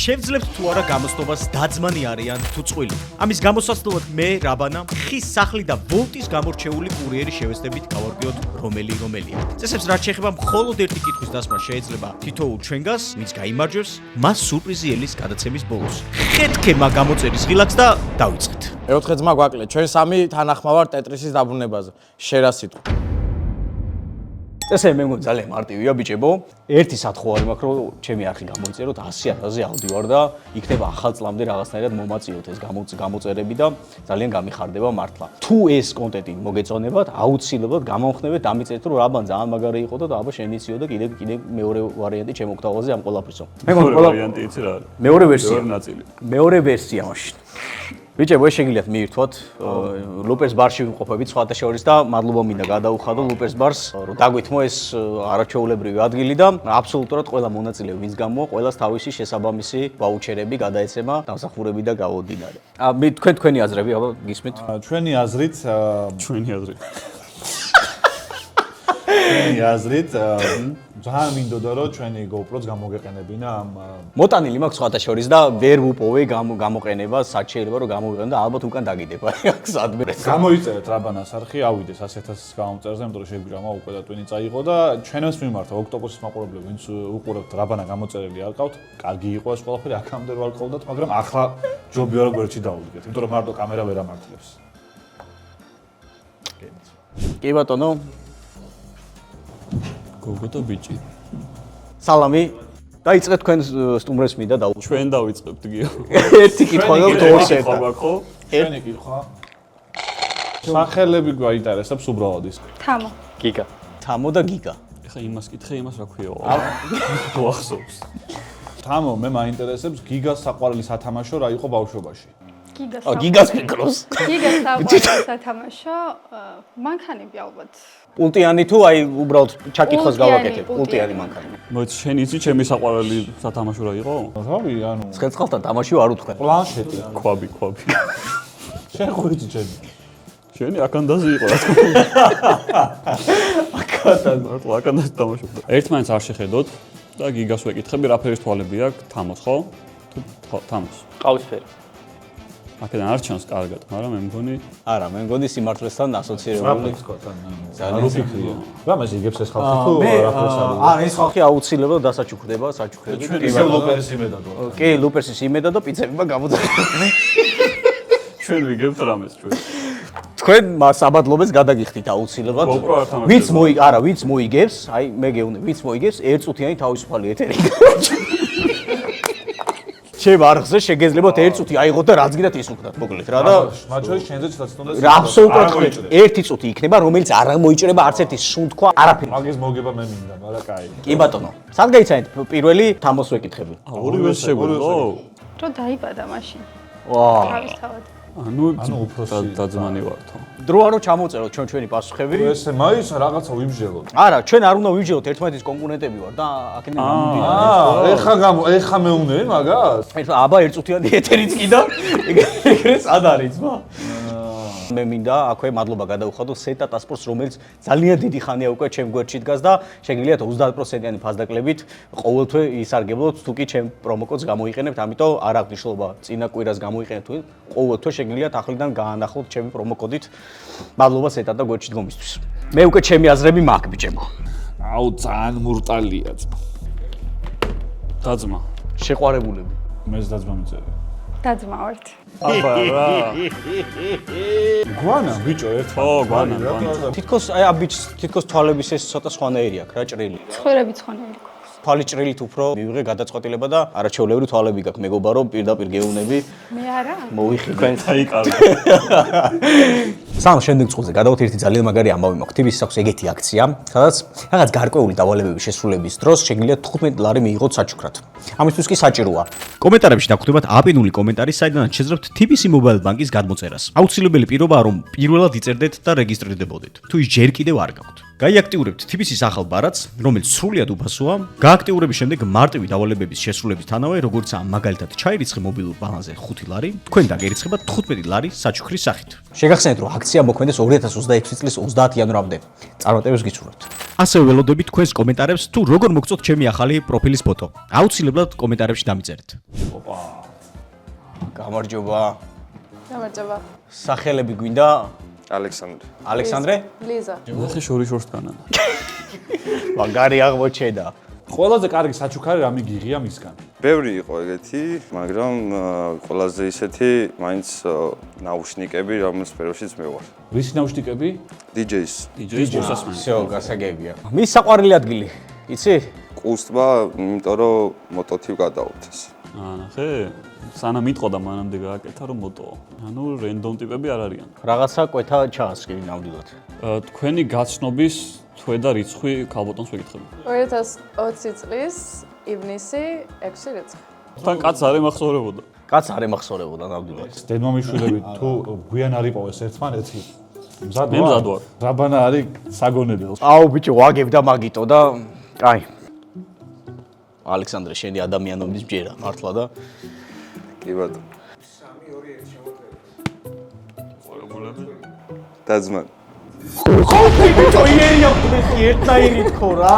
შევძლებთ თუ არა გამოცნობას დაძმანი არიან თუ წყვილი. ამის გამოსაცდელად მე რაბანა ხის სახლი და ვოლტის გამორჩეული კურიერი შევეცდებით გავარკვიოთ რომელია. წესებს რაც შეეხება მხოლოდ ერთი კითხვის დასმა შეიძლება თითოეულ ჩვენგანს, ვინც გაიმარჯვებს, მას სურპრიზი ელის გადაცემის ბოლოს. ხეთქემა გამოწერის ღილაკს და დავიწყეთ. მეოთხე ძმა გვაკლეთ, ჩვენ სამი თანახმავართ ტეტრისის დაბრუნებაზე. შერა სიტყვა. ესე მე მგონი ძალიან მარტივია ბიჭებო. ერთი სათხოვარი მაქვს რომ ჩემი არხი გამოიწეროთ 100,000-ზე ავდივარ და იქნება ახალ წლამდე რაღაცნაირად მომაწიოთ ეს გამოწერები და ძალიან გამიხარდება მართლა. თუ ეს კონტენტი მოგეწონებათ, აუცილებლად გამოვხნევეთ, დამიწერეთ რომ რაბან ძალიან მაგარი იყო და აბა შენიციო და კიდე მეორე ვარიანტი ჩემოგთავაზე ამ ყველაფრისო. მე მგონი ვარიანტი იცი რა არის? მეორე ვერსია. მეორე ნაწილი. მეორე ვერსია მაშინ. ბიჭებო, ეს შეგიძლიათ მიირთვათ ლუპერს ბარში ვიმყოფებით სხვათა შორის და მადლობა მინდა გადაუხადო ლუპერს ბარს, რომ დაგვითმო ეს არაჩვეულებრივი ადგილი და აბსოლუტურად ყველა მონაწილე ვინც გამოვა, ყველას თავისი შესაბამისი ვაუჩერები გადაეცემა დამსახურები და გაუდინარე. თქვენი აზრები, აბა გისმით? ჩვენი აზრით ძალიან მინდოდა რომ ჩვენი GoPro-ს გამოგეყენებინა ამ მოტანილი მაქვს სხვათა შორის და ვერ ვუპოვე გამოყენება, სად შეიძლება რომ გამოვიყენო და ალბათ უკან დაგიდება. აქ სადმე. გამოიწერეთ რაბანას არხი, ავიდეს 100,000 გამომწერზე, იმიტომ რომ შეგვიჭამა უკვე და ტვინი წაიღო და ჩვენს მიმართა ოქტოპოსის მაყურებლები, ვინც უყურებთ რაბანა გამოწერილი არყავთ, კარგი იყო ეს ყველაფერი, აქამდე რო არყავდათ, მაგრამ ახლა ჯობია რომ გვერდში დაუდგეთ, იმიტომ რომ მარტო კამერა ვერ ამართლებს. კი ბატონო. გოგო და ბიჭი. სალამი. დაიწყეთ თქვენ სტუმრებს მინდა დაუწყოთ. ჩვენ დავიწყებთ გიო. ერთი კითხვა გაქვთ ორს ერთად. ჩვენი კითხვა. სახელები გვაინტერესებს უბრალოდ ის. თამო. გიგა. თამო და გიგა. ეხა იმას კითხე, იმას რა ქვია? გვახსოვს. თამო, მე მაინტერესებს გიგას საყვარელი სათამაშო რა იყო ბავშვობაში? გიგას ფიქრობს. გიგას საყვარელი სათამაშო მანქანები ალბათ. პულტიანი თუ აი უბრალოდ ჩაკითხოს გავაკეთებ, პულტიანი მანქანა. მოიც შენ იცი ჩემი საყვარელი სათამაშო რა იყო? რავი, ანუ ცხელწყალთან თამაში არ უთხრა. პლანშეტი, კვაბი. შენ ხო იცი ჩემი? შენი აკანდაზი იყო რა თქმა უნდა. აკანდაზი თამაშობდა. ერთმანეთს არ შეხედოთ და გიგას ვეკითხები, რა ფერის თვალები აქვს? თამოს ხო? თუ თამოს? ყავისფერი. აქედან არ ჩანს კარგად, მაგრამ მე მგონი არა, მე მგონი სიმართლესთან ასოცირებული. ძალიან ფიქრია. რა მას იგებს ეს ხალხი თუ არაფერს არ იგებს? ეს ხალხი აუცილებლად დასაჩუქრდება, საჩუქრები. ჩვენ ლუპერის იმედად ვარ. კი, ლუპერსის იმედად და პიცებმა გამოძახდა. ჩვენ ვიგებთ რამეს ჩვენ. თქვენ საბადლობებს გადაგიხდით აუცილებლად. ვინც მოიგებს, აი მე გეუბნები, ვინც მოიგებს, ერთწუთიანი თავისუფალი ეთერი. ჩემ არხზე შეგეძლებათ ერთ წუთი აიღოთ და რაც გინდათ ის უხდათ მოკლედ რა და მათ შორის შენზე ცოტა რა აბსოლუტურად ერთი წუთი იქნება რომელიც არ მოიჭრება არც ერთი სუნთქვა არაფერი მაგის მოგება მე მინდა მაგრამ კაი კი ბატონო სად გაიცანით პირველი თამოს ვეკითხები ორივე შეგვიძლია რო დაიბადა მაშინ ვა თავისთავად ანუ უფრო დაძმანი ვართო დრო არო ჩამოწეროთ ჩვენი პასუხები ესე მაინც რაღაცა ვიმსჯელოთ არა ჩვენ არ უნდა ვიმსჯელოთ ერთმანეთის კონკურენტები ვარ და აქედან გამომდინარე ეხა მეუნე მაგას აბა ერთწუთიანი ეთერიც კი და ეგრე სად არის ძმა მე მინდა აქვე მადლობა გადაუხადო სეტა ტასპორტს რომელიც ძალიან დიდი ხანია უკვე ჩემ გვერდში დგას და შეგიძლიათ 30%-იანი ფასდაკლებით ყოველთვე ისარგებლოთ თუ კი ჩემ პრომოკოდს გამოიყენებთ ამიტომ არ აქვს მნიშვნელობა წინა კვირას გამოიყენეთ თუ ყოველთვე შეგიძლიათ ახლიდან გაანახოთ ჩემი პრომოკოდით მადლობა სეტა და გვერდში დგომისთვის მე უკვე ჩემი აზრები მაქვს ბიჭებო აუ ძალიან მურტალია ძმა დაძმა შეყვარებულები მეც დაძმა მიწერე დაძმა ვართ აბა რა გვანა ბიჭო ერთმა ო გვანა თითქოს აი ამ ბიჭს თითქოს თვალების ეს ცოტა სხვანაირი აქვს რა ჭრილი ცხვირები ცხონელი თვალი ჭრილით უფრო მივიღე გადაწყვეტილება და არაჩვეულებრივი თვალები გაქვს მეგობა რომ პირდაპირ გეუნები მე არა მოვიხი თქვენ აიკარგე სამ შემდეგ წუთზე გადავთ ერთი ძალიან მაგარი ამბავი მაქვს TV-ს აქვს ეგეთი აქცია სადაც რაღაც გარკვეული დავალებების შესრულების დროს შეგიძლიათ 15 ლარი მიიღოთ საჩუქრად ამისთვის კი საჭიროა კომენტარებში დაგხვდებათ აპინული კომენტარი საიდანაც შეძლებთ TBC Mobile Bank-ის გადმოწერას აუცილებელი პირობაა რომ პირველად იწერდეთ და რეგისტრირდებოდეთ თუ ის ჯერ კიდევ არ გაქვთ გაიაქტიურებთ TBC-ის ახალ ბარათს რომელიც სრულიად უფასოა გააქტიურების შემდეგ მარტივი დავალებების შესრულებისთანავე როგორც მაგალითად ჩაირიცხე მობილურ ბალანსზე 5 ლარი თქვენ დაგერიცხება 15 ლარი საჩუქრის სახით შეგახსენეთ რომ აქცია მოქმედებს 2026 წლის 30 იანვრამდე წარმატებებს გისურვებთ ასევე ველოდებით თქვენს კომენტარებს თუ როგორ მოგწოთ ჩემი ახალი პროფილის ფოტო აუცილებლად კომენტარებში დამიწერეთ გამარჯობა. გამარჯობა. სახელები გვინდა? ალექსანდრე. ალექსანდრე? ლიზა. ნახე შორიშორსგანა. მაგარი აღმოჩნდა. ყველაზე კარგი საჩუქარი რამე გიღია მისგან. ბევრი იყო ეგეთი, მაგრამ ყველაზე ისეთი მაინც ნაუშნიკები, რომელიც სფეროშიც მე ვარ. რისი ნაუშნიკები? DJ-ს. DJ-ს მოსასმენი. всё, გასაგებია. მის საყვარელი ადგილი, იცი? ყუსტმა, იმიტომ რომ მოტოთივ გადაუთხეს. ნახე, სანამ იტყოდა მანამდე გააკეთა რომ მოტოო. ანუ რენდომ ტიპები არ არიან. რაღაცა კვეთა ჩაასხი ნამდვილად. თქვენი გაცნობის თვე და რიცხვი ქალბატონს ვეკითხები. 2020 წლის ივნისი 6 რიცხვი. თან კაც არ ემახსოვრებოდა. კაც არ ემახსოვრებოდა ნამდვილად. დედმამიშვილები თუ გვიან არ იპოვეს ერთმანეთი. მე მზად ვარ. რაბანა არის საგონებელს. აუ ბიჭო, ვაგებდა მაგიტო და აი. ალექსანდრე, შენი ადამიანობის ბჯერა მართლა და კი ბატონო. 3-2. დაძმან. ბიჭო, იერი აქვს ერთნაირი თქო რა.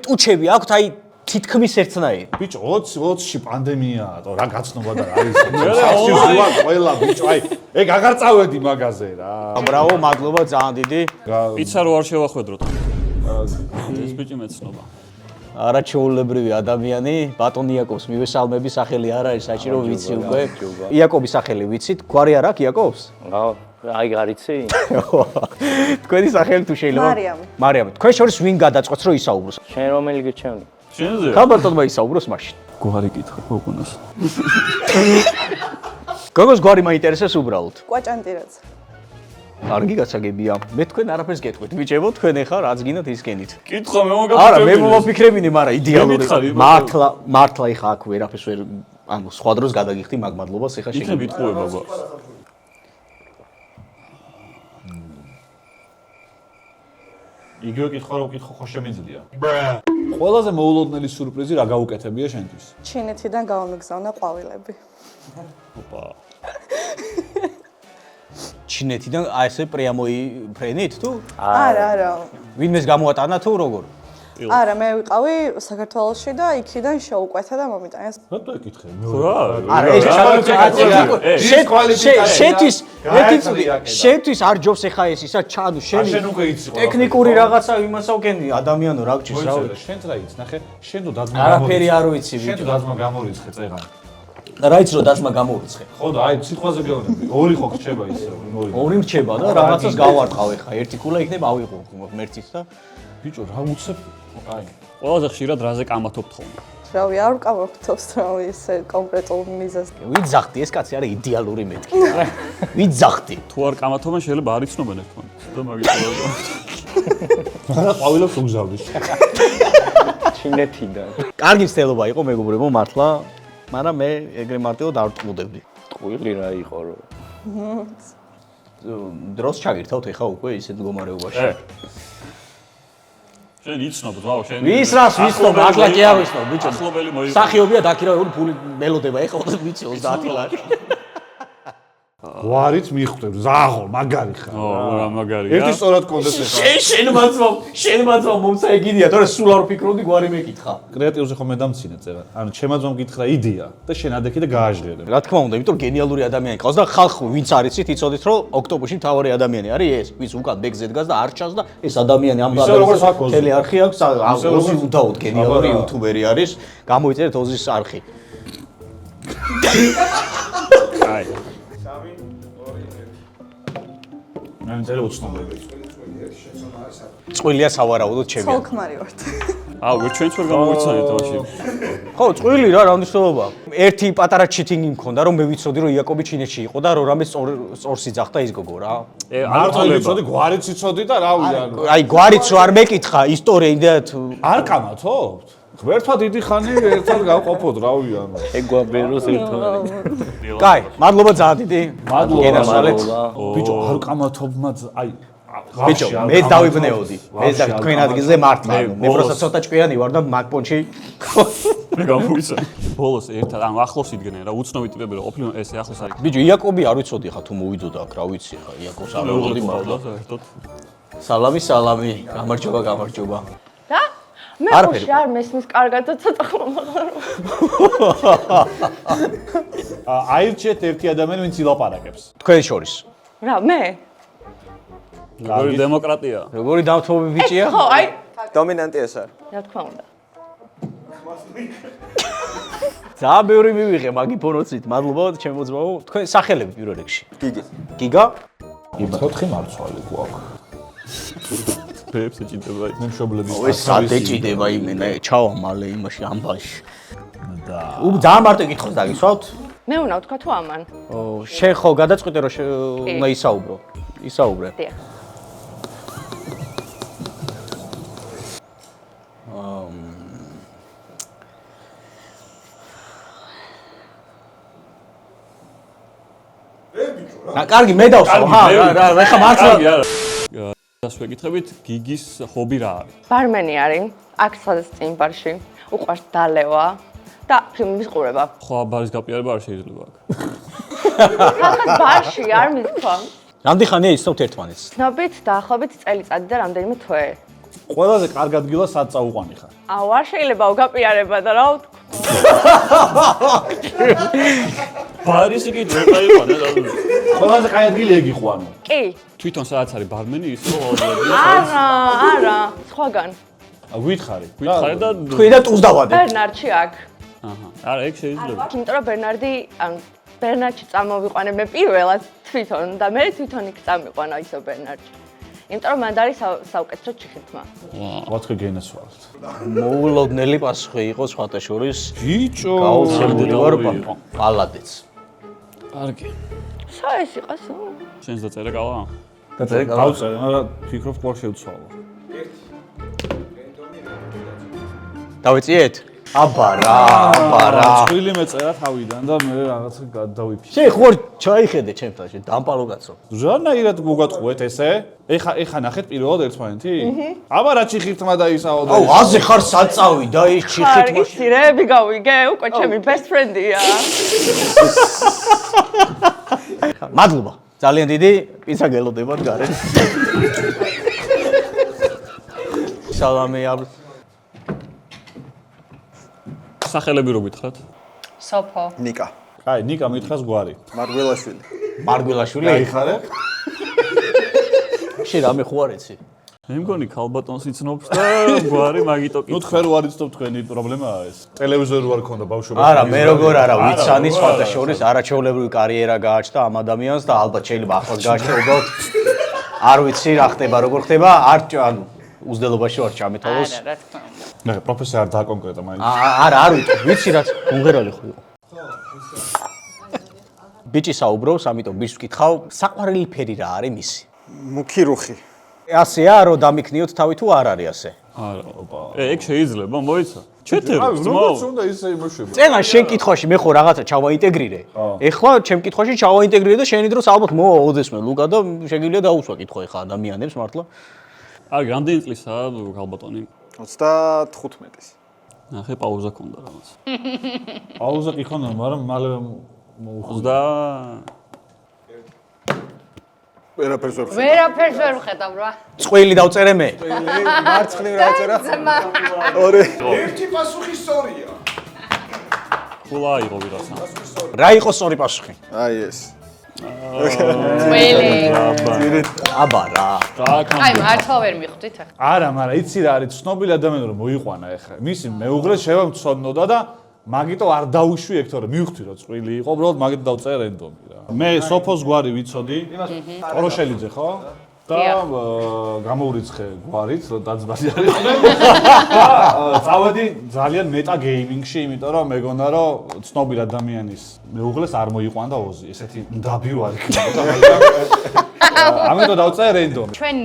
ტუჩები აქვთ აი თითქმის ერთნაირი. ბიჭო 20-ში პანდემიაა, თო რა გაცნობა და რა არის. საქსიუსი ვარ ყველა ბიჭო, აი ეგ აღარ წავედი მაგაზე რა. ბრავო, მადლობა ძალიან დიდი. პიცა რო არ შევახვედროთ. ეს ბიჭი მეცნობა. არაჩვეულებრივი ადამიანი, ბატონ იაკობს მივესალმები, სახელი არ არის საჭირო ვიცი უკვე. იაკობის სახელი ვიცით? გვარი არ აქვს იაკობს? აი გარიცი? თქვენი სახელი თუ შეიძლება? მარიამი. მარიამი. თქვენ შორის ვინ გადაწყვეტს რომ ისაუბროს? შენ რომელი გიჩვენე? შენზე? ხალბატონმა ისაუბროს მაშინ. გვარი კითხა გოგონას. გოგოს გვარი მაინტერესებს უბრალოდ. კვაჭანტირაც. კარგი გასაგებია. მე თქვენ არაფერს გეტყვით. ბიჭებო, თქვენ ეხა რაც გინდათ ის გენით. კითხვა მე მოგაფიქრებინე. არა, მე მომფიქრებინე, მაგრამ იდეალური. მითხარი, მართლა ეხა აქ ვერაფერს ვერ ანუ სხვა დროს გადაგიხდი მაგ მადლობას ეხა იქნებ შეგიძლია. იტყუება გვაქვს. იგივე კითხვა რო კითხო ხო შემიძლია. ყველაზე მოულოდნელი სიურპრიზი რა გაუკეთებია შენთვის? ჩინეთიდან გამომიგზავნა ყვავილები. ოპა. ჩინეთიდან აი ესე პრიამოი ფრენით თუ? არა. ვინმეს გამოატანა თუ როგორ? არა, მე ვიყავი საქართველოში და იქიდან შეუკვეთა და მომიტანეს. რატო ეკითხე? არა, ეს შეთვის, შეთვის არ ჯობს ეხა ეს ისა ჩანუ შენი. შენ უკვე იცი ყველა. ტექნიკური რაღაცა იმასავ კენი ადამიანო რა გჭირს რა. შენ რა იცი? ნახე, შენ თუ დაძმა არაფერი არ ვიცი შენ თუ ბიჭო. დაძმა გამორიცხე წეღან. რა იცი რომ დასმა გამოუცხე. ხო და აი სიტყვაზე გეუბნები. ორი ხო რჩება ისე, ორი. ორი რჩება და რაღაცას გავარტყავ ეხა. ერთი კულა იქნება ავიღო ღმერთის და ბიჭო რა უცებ? აი. ყველაზე ხშირად რაზე კამათობთ ხოლმე? რავი, არ ვკამოხთობს რომ ისე კონკრეტულ მიზეზს. ვიძახდი ეს კაცი არა იდეალური მეთქი. ვიძახდი. თუ არ კამათობენ შეიძლება არ იცნობენ ერთმანეთს. და მაგით რა ყვავილებს უგზავნის. ჩინეთიდან. კარგი მცდელობა იყო მეგობრებო მართლა, მაგრამ მე ეგრე მარტივად არ ვტყუდებდი. ტყუილი რა იყო რო. დროს ჩაგირთავთ ეხა უკვე ისეთ მდგომარეობაში. შენ იცნობ, ვაუ, შენ. ვის რას ვიცნობ, ახლა კი არ ვიცნობ, ბიჭო. ახლობელი მოიყვა. სახიობია დაქირავებული ფული მელოდება ეხა ვიცი 30 ლარი. გვარიც მიხვდებ, ზაღო, მაგარი ხარ. რა მაგარია. ერთი სწორად კონდეს ეხა. შენ მაცვა მომცა ეგიდია, თორე სულ არ ვფიქრობდი გვარი მეკითხა. კრეატიულზე ხომ მე დამცინე წერა. ანუ ჩემაძმა მკითხა იდეა და შენ ადექი და გააჟღერე. რა თქმა უნდა, იმიტომ რომ გენიალური ადამიანი ყავს და ხალხი ვინც არიცით, იცოდით რომ ოქტოპუსში მთავარი ადამიანი არის ეს, ვის უკან ბეგზე დგას და არ ჩანს და ეს ადამიანი ამ როგორც აქ ოზი. ტელი არხი აქვს, ოზი უდაოდ გენიალური იუთუბერი არის, გამოიწერეთ ოზის არხი. აი. მე მწერე უცნობები. წყვილია სავარაუდოდ ჩემი. ცოლქმარი ვართ. აუ, ჩვენც ვერ გამოვიცანეთ მაშინ. ხო, წყვილი რა მნიშვნელობა. ერთი პატარა ჩიტინგი მქონდა, რომ მე ვიცოდი, რომ იაკობი ჩინეთში იყო და რომ რამე სწორს იძახდა ის გოგო რა. მართლა ვიცოდი, გვარიც იცოდი და რავი ანუ. აი, გვარიც რო არ მეკითხა, ისტორია და არ კამათობთ? ღმერთმა დიდი ხანი ერთად გავყოფოთ, რავი ანუ. ეგ გვაბეროს ერთმანეთი. კაი, მადლობა ძალიან დიდი. გენასალეთ. ბიჭო, არ კამათობ აი ბიჭო, მე დავიბნეოდი. მე და თქვენ ადგილზე მართლა. მე პროსა ცოტა ჭკვიანი ვარ და მაგპონჩი მე გამოვიცან. ბოლოს ერთად, ანუ ახლოს იდგნენ რა, უცნობი ტიპები რა ყოფილიყო, ესე ახლოს არის. ბიჭო, იაკობი არ ვიცოდი ხა თუ მოვიდოდა აქ, რა ვიცი ხა, იაკობს არ მოვიდი მართლა. საერთოდ. სალამი, გამარჯობა. რა? მე არაფერი. ხუში არ მესმის კარგად და ცოტა ხომაღლა. აირჩიეთ ერთი ადამიანი, ვინც ილაპარაკებს. თქვენ შორის. რა, მე? როგორი დემოკრატია. როგორი დავთმობი ბიჭია? ხო, აი, დომინანტი ეს არ. რა თქმა უნდა. ძალიან ბევრი მივიღე მაგი ბონუსით. მადლობა ჩემო ძმაო. თქვენ სახელები პირველ რიგში. გიგი. გიგა? 4 მარცვალი გვაქვს. ფეებს ეჭიდება. მე მშობლების ой სადეჭიდება იმენა ჩავა მალე იმაში ამბაში და ძალიან მარტო კითხოს დაგისვავთ მე უნდა ვთქვა თუ ამან? შენ ხო გადაწყვიტე რომ უნდა ისაუბრო ისაუბრე დიახ. რა კარგი მე დავსვავ რა ხა მართლა დას ვეკითხებით გიგის ჰობი რა არის? ბარმენი არის, აქ სადაც წინ ბარში, უყვარს დალევა და ფილმის ყურება. ხო, ბარის გაპიარება არ შეიძლება აქ. ხალხად ბარში არ მithქვა. რამდენი ხანია ისწავთ ერთმანეთს ცნობით დაახლოებით წელიწადი და რამდენიმე თვე. ყველაზე კარგ ადგილას სად წაუყვანი ხარ? აუ, არ შეიძლება უგაპიარება და რა ვთქვა. ბარის იგი დაიყვანა და ყველაზე კაი ადგილი ეგ იყვანო. კი. თვითონ სადაც არის ბარმენი ის რო არა, სხვაგან. გითხარი. გითხარი და თქვი და ტუს დავადე ბერნარდში აქ. აჰა. არა, ეგ შეიძლება. იმიტომ რომ ბერნარდი, ანუ ბერნარდში წამოვიყვანე მე პირველად თვითონ და მე თვითონ იქ წამიყვანა ისო ბერნარდში. იმიტომ რომ მან არის საუკეთესო ჩიხეთმა. ვაცხე გენესვალთ. მოულოდნელი პასუხი იყო სხვათა შორის ბიჭო, გაუცემული ვარ პალადეც კარგი. საეს იყას? შენს დაწერა გავა? დაწერე გავწერე, მაგრამ ფიქრობ ყوار შევცვალო. დავეციეთ აბა რა წვილი მეწერა თავიდან და მე რაღაცა გადავიფიქრე. შენ ხო ჩაიხედე ჩემთან შენ დამპალო კაცო რანაირად მოგატყუეთ ესე? ეხა ნახეთ პირველად ერთმანეთი? აბა რა ჩიხირთმა დაისაო და აუ აზე ხარ საწავი და ის ჩიხით კარგი სირეები გავიგე, უკვე ჩემი best friend-ია. მადლობა ძალიან დიდი პიცა გელოდებათ გარეთ სალამი აბ სახელები რო გითხრათ? სოფო. ნიკა. აი, ნიკა მითხრას გვარი. მარგველაშვილი. მარგველაშვილი აიხარე? შენ რამე ხო არ ეცი მე მგონი ქალბატონს იცნობს და გვარი მაგიტო ნუ თქვენ რო არ იცნობთ თქვენი პრობლემაა ეს. ტელევიზორი რო არ ქონდა ბავშვობაში. არა მე როგორ არა ვიცანი სხვათა შორის არაჩვეულებრივი კარიერა გააჩნდა ამ ადამიანს და ალბათ შეიძლება ახლაც გააჩნდა უბრალოდ არ ვიცი რა ხდება როგორ ხდება არ ანუ უზდელობაში ვარ ჩამეთავოს რა თქმა უნდა. ნახე პროფესია არ დააკონკრეტა მაინც. არა არ ვიცი რაც უნგერალი ხო იყო ბიჭი საუბრობს ამიტომ ბიჭს ვკითხავ საყვარელი ფერი რა არის მისი მუქი რუხი. ასეა რომ დამიქნიოთ თავი თუ არ არის ასე არა, ოპა. ეგ შეიძლება, მოიცა. ჩეთერებს, როგორც უნდა ისე იმოშვება. წენა შენ კითხვაში მე ხო რაღაცა ჩავაინტეგრირე ეხლა ჩემ კითხვაში ჩავაინტეგრირე და შენი დროს ალბათ მოვა ოდესმე ლუკა და შეგიძლია დაუსვა კითხვა ეხლა ადამიანებს მართლა აი, რამდენი წლისაა ქალბატონი? 35-ის. ნახე, პაუზა ქონდა რაღაც. პაუზა კი ქონდა, მაგრამ მალე 20 ვერაფერს ვერ ხედავ. ვერაფერს ვერ ვხედავ რა. წყვილი დავწერე მე მარცხნივ რა ეწერა? ორი. ერთი პასუხი სწორია. ფულა იყო ვიღაცა. რა იყო სწორი პასუხი აი ეს. წვილი. აბა რა აი, მართლა ვერ მიხვდით ახლა. არა, მაგრამ იცი რა არის ცნობილი ადამიანი რომ მოიყვანა ეხლა. მისი მეუღლე შევამცოდნოდა და მაგიტო არ დაუშვი ეგ თორე მივხვდი რომ წვილი იყო, უბრალოდ მაგით დავწერე რენდომი რა. მე სოფოს გვარი ვიცოდი. ყოროშელიძე ხო? და გამოურიცხე გვარით, რომ დაძბალი არის. წავედი ძალიან მეტა გეიმინგში, იმიტომ რომ მეგონა რომ ცნობილი ადამიანის მეუღლეს არ მოიყვანდა ოზი, ესეთი ნდაბი ვარ იქნებოდა, მაგრამ ამიტომ დავწერე რენდომი. ჩვენ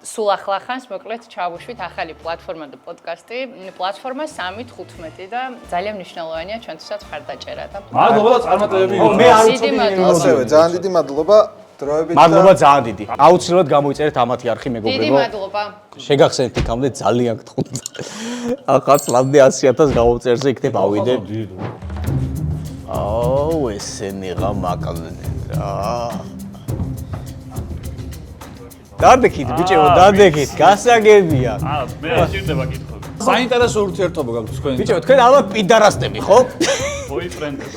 სულ ახლახანს მოკლედ ჩავუშვით ახალი პლატფორმა და პოდკასტი. პლატფორმა 3:15 და ძალიან მნიშვნელოვანია ჩვენთვისაც ხარდაჭერა და მადლობა და წარმატებები. მე არ დიდი მადლობა. ასევე ძალიან დიდი მადლობა დროებით. მადლობა ძალიან დიდი აუცილებლად გამოიწერეთ ამათი არხი დიდი მეგობრებო მადლობა. შეგახსენეთ იქამდე ძალიან გთხოვთ ახაც ლამდე 100,000 გავუწერზე იქნებ ავიდე აუ ესენი რა მაკლდნენ რა დადექით ბიჭებო დადექით გასაგებია მე არ ჭირდება კითხვები. საინტერესო ურთიერთობა გაქვს თქვენ. ბიჭო, თქვენ ალბათ პიდარასტები, ხო? ბოიფრენდები.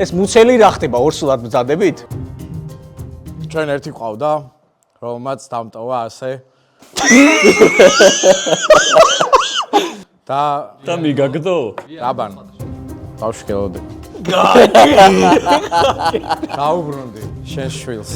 ეს მუცელი რა ხდება, ორსულად მზადებით? ჩვენ ერთი ყავდა, რომელმაც დამტოვა ასე. და მიგაგდო? რაბან. ბავშვი გელოდი. გაუბრუნდი შენ შვილს.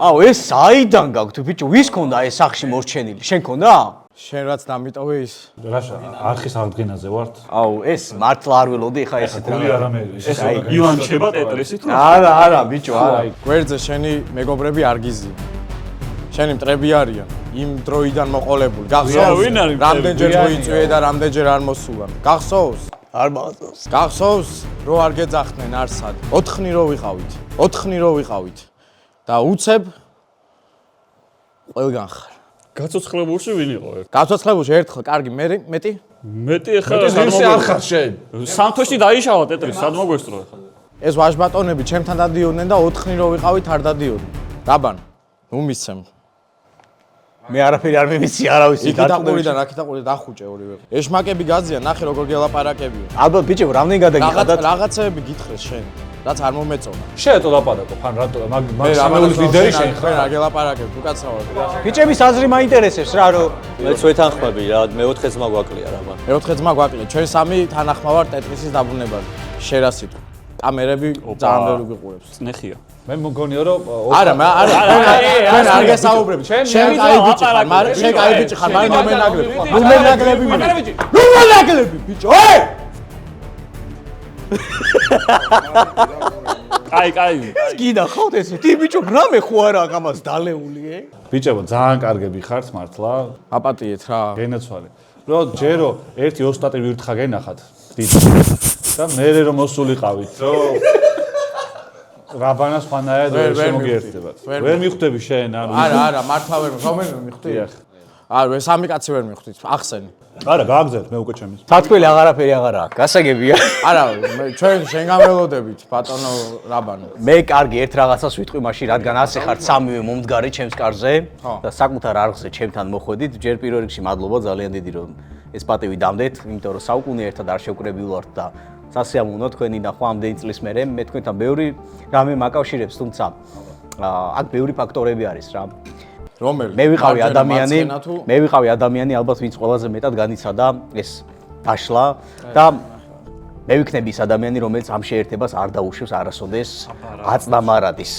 აუ, ეს საიდან გაგვთ, ბიჭო, ვის ქონდა ეს სახში მორჩენილი? შენ ქონდა? შენ რაც დამიტოვე ის. რაშა, არხის აღდგენაზე ვართ. აუ, ეს მართლა არ ველოდი ხა ესეთ რა. გული არა მე. ეს ივან ჩება ტეტრისი თუ? არა, ბიჭო, არა. გვერდზე შენი მეგობრები არ გიზი. შენი მტრები არიან. იმ დროიდან მოყოლებული. გახსოვს? რამდენჯერ მოიწვიე და რამდენჯერ არ მოსულან. გახსოვს? არ მახსოვს. გახსოვს, რომ არ გეძახდნენ არსად. 4-ნი რო ვიყავით. 4-ნი რო ვიყავით. და უცებ ყველგან ხარ. გაცოცხლებულში ვინ იყო ერთ? გაცოცხლებულში ერთხელ, კარგი, მეტი? მეტი ახლა ისე არ ხარ შენ. სამთოში დაიშალა ტეტრი, სად მოგვესწრო ახლა? ეს ვაჟბატონები ჩემთან დადიოდნენ და 4-ნი რო ვიყავით, არ დადიოდნენ. რაბან, ნუ მისცემ. მე არაფერი არ მივიცი, არავის იქიტაყურიდან, აქიტაყურიდან დახუჭე ორივე. ეშმაკები გაზიან, ნახე როგორ გელაპარაკებია. ალბათ ბიჭო, რამდენი გადაგიხადათ? რაღაცეები გითხრეს შენ, რაც არ მომეწონა. შეეტო ლაპარაკო, ხან რატო მაქსიმალურის ლიდერი შენ ხარ. რა გელაპარაკებ, უკაცრავად. ბიჭების აზრი მაინტერესებს რა, რომ მეც ვეთანხმები რა, მეოთხე ძმა გვაკლია რა ბან. მეოთხე ძმა გვაკლია, ჩვენ სამი თანახმა ვარ ტეტრისის დაბრუნებაზე. შერასით. კამერები ძალიან ბევრი გიყურებს. წნეხია. მე მგონია რომ არა, ჩვენ არ გესაუბრებ. შენ კაი ბიჭი ხარ, მაგრამ შენ კაი ბიჭი ხარ, მაგრამ ნომენაგლები. ნომენაგლები ბიჭო. კაი. ეს გიდა ხავთ ესეთი ბიჭო, რამე ხო არა ამას დალეული, ბიჭებო, ძალიან კარგები ხართ მართლა. აპატიეთ რა. გენაცვალე. რომ ჯერო ერთი ოსტატი ვირთხა გენახათ. და მე რომ მოსულიყავით, რომ რაბანას ხანაა და შემოგიერთდებათ. ვერ მიხვდები შენ, ანუ არა, მართლა ვერ მივხვდი. არა, სამი კაცი ვერ მივხვდით, ახსენი. არა, გააგზავნეთ მე უკვე ჩემის. თათქველი აღარაფერი აღარა აქვს, გასაგებია. არა, ჩვენ შენ გამელოდებით, ბატონო რაბანო. მე კარგი ერთ რაღაცას ვიტყვი მაშინ, რადგან ასე ხართ სამივე მომდგარი ჩემს კარზე და საკუთარ არხზე ჩემთან მოხვედით. ჯერ პირველ რიგში მადლობა ძალიან დიდი რომ ეს პატივი დამდეთ, იმიტომ რომ საუკუნე ერთად არ შევკრებილი ვართ და სასიამოვნო თქვენი ნახვა ამდენი წლის მერე. მე თქვენთან ბევრი რამე მაკავშირებს, თუმცა აქ ბევრი ფაქტორები არის რა. რომელი? მე ვიყავი ადამიანი, ალბათ ვინც ყველაზე მეტად განიცადა ეს დაშლა და მე ვიქნები ის ადამიანი, რომელიც ამ შეერთებას არ დაუშვებს არასოდეს აწნამარადის.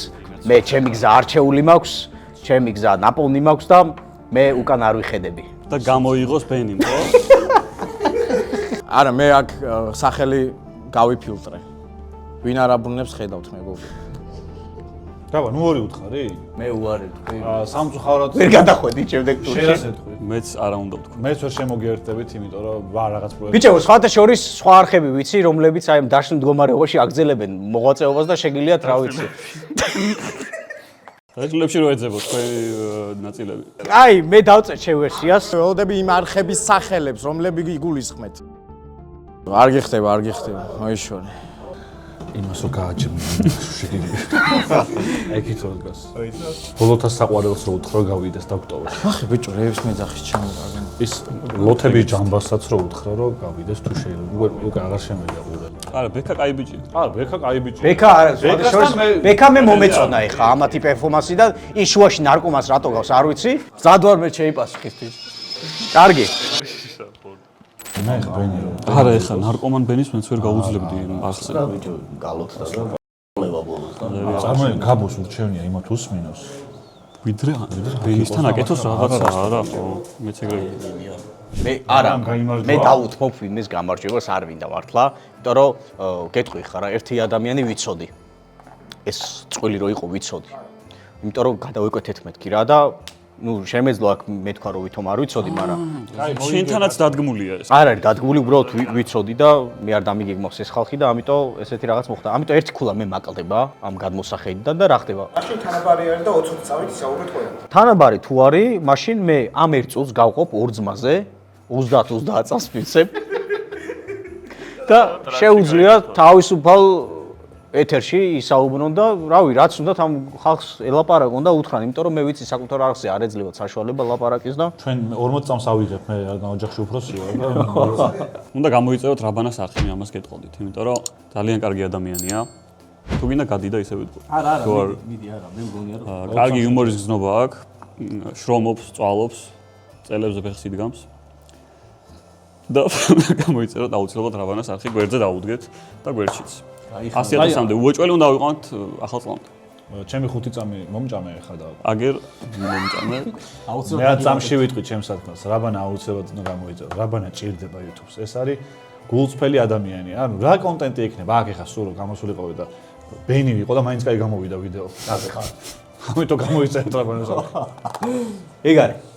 მე ჩემი გზა არჩეული მაქვს, ჩემი გზა ნაპოვნი მაქვს და მე უკან არ ვიხედები. და გამოიღოს ბენი, ხო? არა, მე აქ სახელი გავიფილტრე. ვინ არ აბრუნებს ხედავთ მეგობრებო. გაბა, ნუ ორი უთხარი? მე უარი თქვი. სამწუხაროდ ვერ გადახვედი შემდეგ ტურში. შერასეთქვი. მეც არა უნდა ვთქვა. მეც ვერ შემოგიერთდებით, იმიტომ რომ რაღაც პროექტი. ბიჭო, სხვათა შორის სხვა არხები ვიცი, რომლებიც აი ამ დაშლილ მდგომარეობაში აგზელებენ მოღვაწეობას და შეგიძლიათ რა ვიცი. რეგლებში რო ეძებოთ თქვენი ნაწილები. აი, მე დავწერ შევერსიას. ველოდები იმ არხების სახელებს, რომლებიც იგულისხმეთ. არ გიხდება, მოიშორე. იმას რო გააჩერე შეგიძლია. ეკითო დგას. ბოლოთა საყვარელს რო უთხრა გავიდეს დოქტორს. ახი ბიჭო, რევის მეძახის ჩამოვარგენ. ის ლოთები ჯამბასაც რო უთხრა რომ გავიდეს თუ შეიძლება. უკვე აღარ შემეძლია ყურე. არა, ბექა კაი ბიჭი. არა, ბექა კაი ბიჭი. ბექა არა, ბექა მე მომეწონა ეხა ამათი პერფორმანსი და ის შუაში ნარკომანს რატო გავს, არ ვიცი. მზადვარ მე შეიპასუხისთვის. კარგი. მე ხა ბენი რო. არა, ეხა ნარკომან ბენის მეც ვერ გაუძლებდი ახსენ. ბიჭო, გალოთ და ლევა ბოლოს და. წარმოე გაბოს ურჩევნია იმათ უსმინოს. ვიდრე ბენისთან აკეთოს რაღაცა, არა, ხო, მეც ეგრე. მე არა, მე დავუთმობ ვინმეს გამარჯვებას არ მინდა მართლა, იმიტომ რომ გეტყვი ხარა, ერთი ადამიანი ვიცოდი. ეს წყვილი რო იყო ვიცოდი. იმიტომ რომ გადავიკვეთეთ მეთქი რა და ნუ შემეძლო აქ მე თქვა რომ ვითომ არ ვიცოდი, მაგრამ შენთანაც დადგმულია ეს. არ არის დადგმული, უბრალოდ ვიცოდი და მე არ დამიგეგმავს ეს ხალხი და ამიტომ ესეთი რაღაც მოხდა. ამიტომ ერთი ქულა მე მაკლდება ამ გადმოსახედიდან და რა ხდება? მაშინ თანაბარი არის და 20 წავით ისაუბრეთ ყველა. თანაბარი თუ არის, მაშინ მე ამ ერთ წუთს გავყოფ ორ ძმაზე 30-30 წელს ვიცებ და შეუძლია თავისუფალ ეთერში ისაუბრონ და რავი, რაც უნდათ ამ ხალხს ელაპარაკონ და უთხრან, იმიტომ რომ მე ვიცი საკუთარ არხზე არ ეძლებათ საშუალება ლაპარაკის და ჩვენ 40 წამს ავიღებ, მე რადგან ოჯახში უფროსია და უნდა გამოიწეროთ რაბანას არხი, მე ამას გეტყოდით, იმიტომ რომ ძალიან კარგი ადამიანია. თუ გინდა გადი და ისე ვიტყვი. არა, მიდი არა, მე მგონია რომ კარგი იუმორის გზნობა აქვს, შრომობს, წვალობს, წელებზე ფეხს იდგამს. და გამოიწეროთ აუცილებლად რაბანას არხი გვერდზე დაუდგეთ და გვერდშიც. 100.000-მდე უოჭველი უნდა ავიყვანოთ ახალ წლამდე. ჩემი 5 წამი მომჭამე ხა და აგერ მომჭამე. მე წამში ვიტყვი ჩემს სათქმელს, რაბანა აუცილებლად უნდა გამოიწერო. რაბანა ჭირდება YouTube-ს. ეს არის გულწრფელი ადამიანი. ანუ რა კონტენტი ექნება? აქ ეხა სულ გამოსულიყავი და ბენი ვიყო და მაინც კაი გამოვიდა ვიდეო. ასე ხარ. ამიტომ გამოიწერეთ რაბანას. ეგ არის